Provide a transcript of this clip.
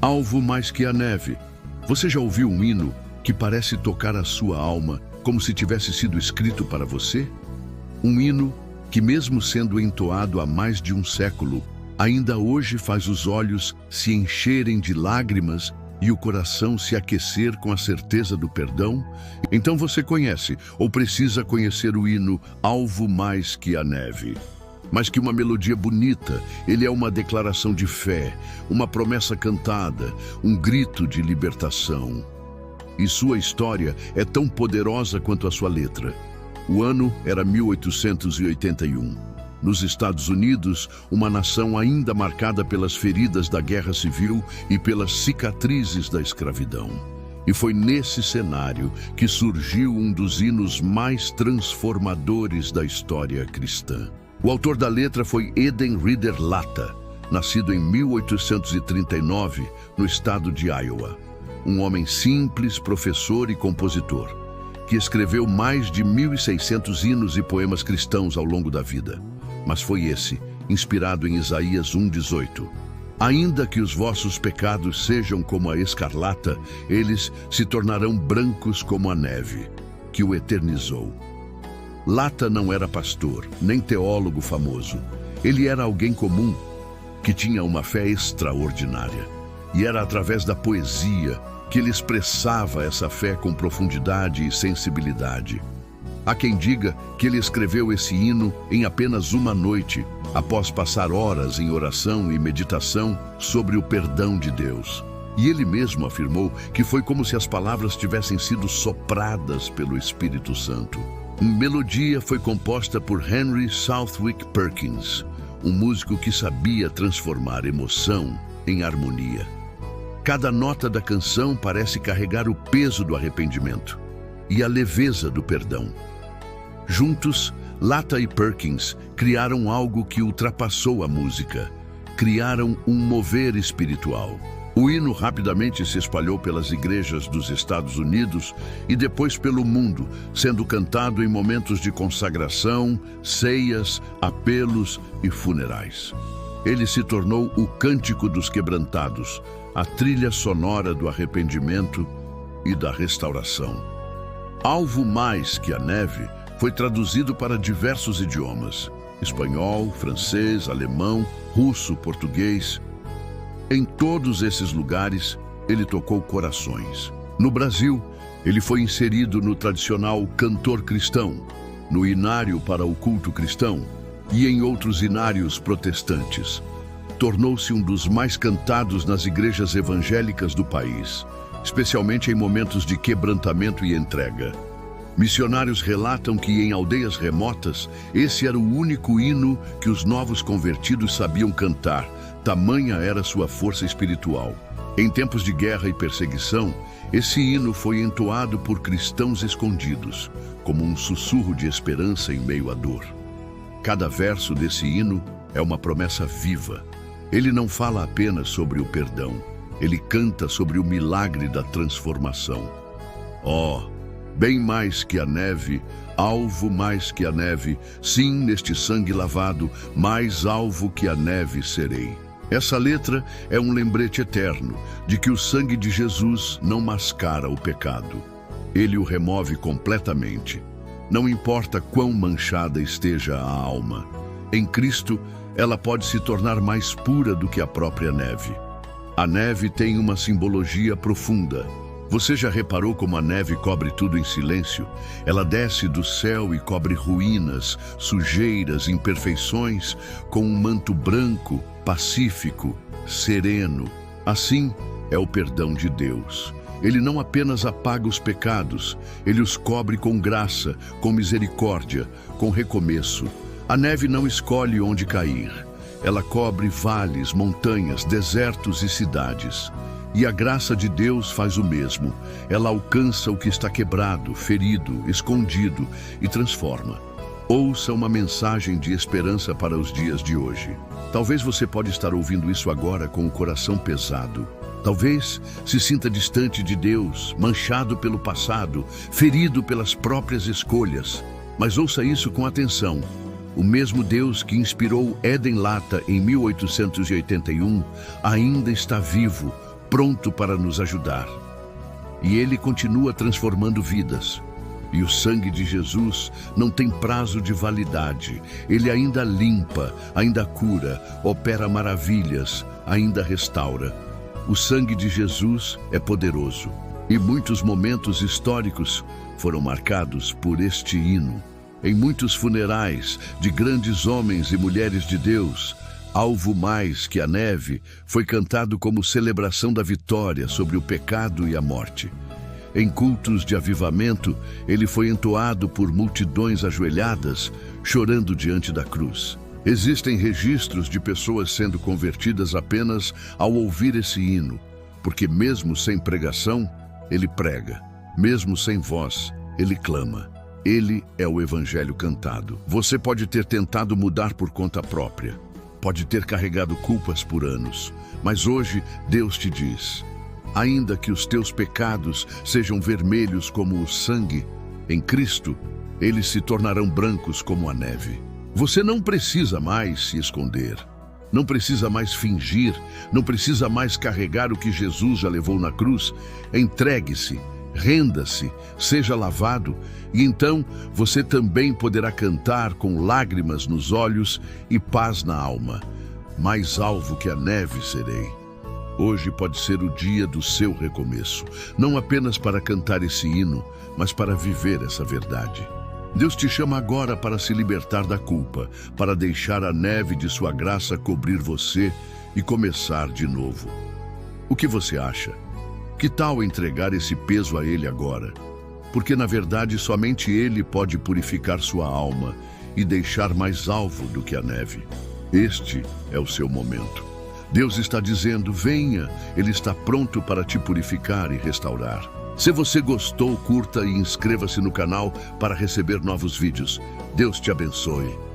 Alvo mais que a neve. Você já ouviu um hino que parece tocar a sua alma como se tivesse sido escrito para você? Um hino que, mesmo sendo entoado há mais de um século, ainda hoje faz os olhos se encherem de lágrimas e o coração se aquecer com a certeza do perdão? Então você conhece ou precisa conhecer o hino Alvo mais que a neve. Mais que uma melodia bonita, ele é uma declaração de fé, uma promessa cantada, um grito de libertação. E sua história é tão poderosa quanto a sua letra. O ano era 1881. Nos Estados Unidos, uma nação ainda marcada pelas feridas da Guerra Civil e pelas cicatrizes da escravidão. E foi nesse cenário que surgiu um dos hinos mais transformadores da história cristã. O autor da letra foi Eden Reeder Lata, nascido em 1839 no estado de Iowa. Um homem simples, professor e compositor, que escreveu mais de 1.600 hinos e poemas cristãos ao longo da vida. Mas foi esse, inspirado em Isaías 1:18. Ainda que os vossos pecados sejam como a escarlata, eles se tornarão brancos como a neve, que o eternizou. Lata não era pastor, nem teólogo famoso. Ele era alguém comum, que tinha uma fé extraordinária. E era através da poesia que ele expressava essa fé com profundidade e sensibilidade. Há quem diga que ele escreveu esse hino em apenas uma noite, após passar horas em oração e meditação sobre o perdão de Deus. E ele mesmo afirmou que foi como se as palavras tivessem sido sopradas pelo Espírito Santo. A melodia foi composta por Henry Southwick Perkins, um músico que sabia transformar emoção em harmonia. Cada nota da canção parece carregar o peso do arrependimento e a leveza do perdão. Juntos, Lata e Perkins criaram algo que ultrapassou a música. Criaram um mover espiritual. O hino rapidamente se espalhou pelas igrejas dos Estados Unidos e depois pelo mundo, sendo cantado em momentos de consagração, ceias, apelos e funerais. Ele se tornou o Cântico dos Quebrantados, a trilha sonora do arrependimento e da restauração. Alvo mais que a neve foi traduzido para diversos idiomas: espanhol, francês, alemão, russo, português. Em todos esses lugares, ele tocou corações. No Brasil, ele foi inserido no tradicional cantor cristão, no inário para o culto cristão e em outros inários protestantes. Tornou-se um dos mais cantados nas igrejas evangélicas do país, especialmente em momentos de quebrantamento e entrega. Missionários relatam que em aldeias remotas, esse era o único hino que os novos convertidos sabiam cantar, tamanha era sua força espiritual. Em tempos de guerra e perseguição, esse hino foi entoado por cristãos escondidos, como um sussurro de esperança em meio à dor. Cada verso desse hino é uma promessa viva. Ele não fala apenas sobre o perdão, ele canta sobre o milagre da transformação. Bem mais que a neve, alvo mais que a neve, sim, neste sangue lavado, mais alvo que a neve serei. Essa letra é um lembrete eterno de que o sangue de Jesus não mascara o pecado. Ele o remove completamente. Não importa quão manchada esteja a alma. Em Cristo, ela pode se tornar mais pura do que a própria neve. A neve tem uma simbologia profunda. Você já reparou como a neve cobre tudo em silêncio? Ela desce do céu e cobre ruínas, sujeiras, imperfeições, com um manto branco, pacífico, sereno. Assim é o perdão de Deus. Ele não apenas apaga os pecados, ele os cobre com graça, com misericórdia, com recomeço. A neve não escolhe onde cair. Ela cobre vales, montanhas, desertos e cidades. E a graça de Deus faz o mesmo. Ela alcança o que está quebrado, ferido, escondido e transforma. Ouça uma mensagem de esperança para os dias de hoje. Talvez você pode estar ouvindo isso agora com o coração pesado. Talvez se sinta distante de Deus, manchado pelo passado, ferido pelas próprias escolhas. Mas ouça isso com atenção. O mesmo Deus que inspirou Eden Lata em 1881 ainda está vivo, pronto para nos ajudar. E Ele continua transformando vidas. E o sangue de Jesus não tem prazo de validade. Ele ainda limpa, ainda cura, opera maravilhas, ainda restaura. O sangue de Jesus é poderoso. E muitos momentos históricos foram marcados por este hino. Em muitos funerais de grandes homens e mulheres de Deus, Alvo Mais que a Neve foi cantado como celebração da vitória sobre o pecado e a morte. Em cultos de avivamento, ele foi entoado por multidões ajoelhadas, chorando diante da cruz. Existem registros de pessoas sendo convertidas apenas ao ouvir esse hino, porque mesmo sem pregação, ele prega. Mesmo sem voz, ele clama. Ele é o Evangelho cantado. Você pode ter tentado mudar por conta própria. Pode ter carregado culpas por anos. Mas hoje, Deus te diz: ainda que os teus pecados sejam vermelhos como o sangue, em Cristo, eles se tornarão brancos como a neve. Você não precisa mais se esconder. Não precisa mais fingir. Não precisa mais carregar o que Jesus já levou na cruz. Entregue-se. Renda-se, seja lavado, e então você também poderá cantar com lágrimas nos olhos e paz na alma. Mais alvo que a neve serei. Hoje pode ser o dia do seu recomeço, não apenas para cantar esse hino, mas para viver essa verdade. Deus te chama agora para se libertar da culpa, para deixar a neve de sua graça cobrir você e começar de novo. O que você acha? Que tal entregar esse peso a Ele agora? Porque, na verdade, somente Ele pode purificar sua alma e deixar mais alvo do que a neve. Este é o seu momento. Deus está dizendo: venha, Ele está pronto para te purificar e restaurar. Se você gostou, curta e inscreva-se no canal para receber novos vídeos. Deus te abençoe.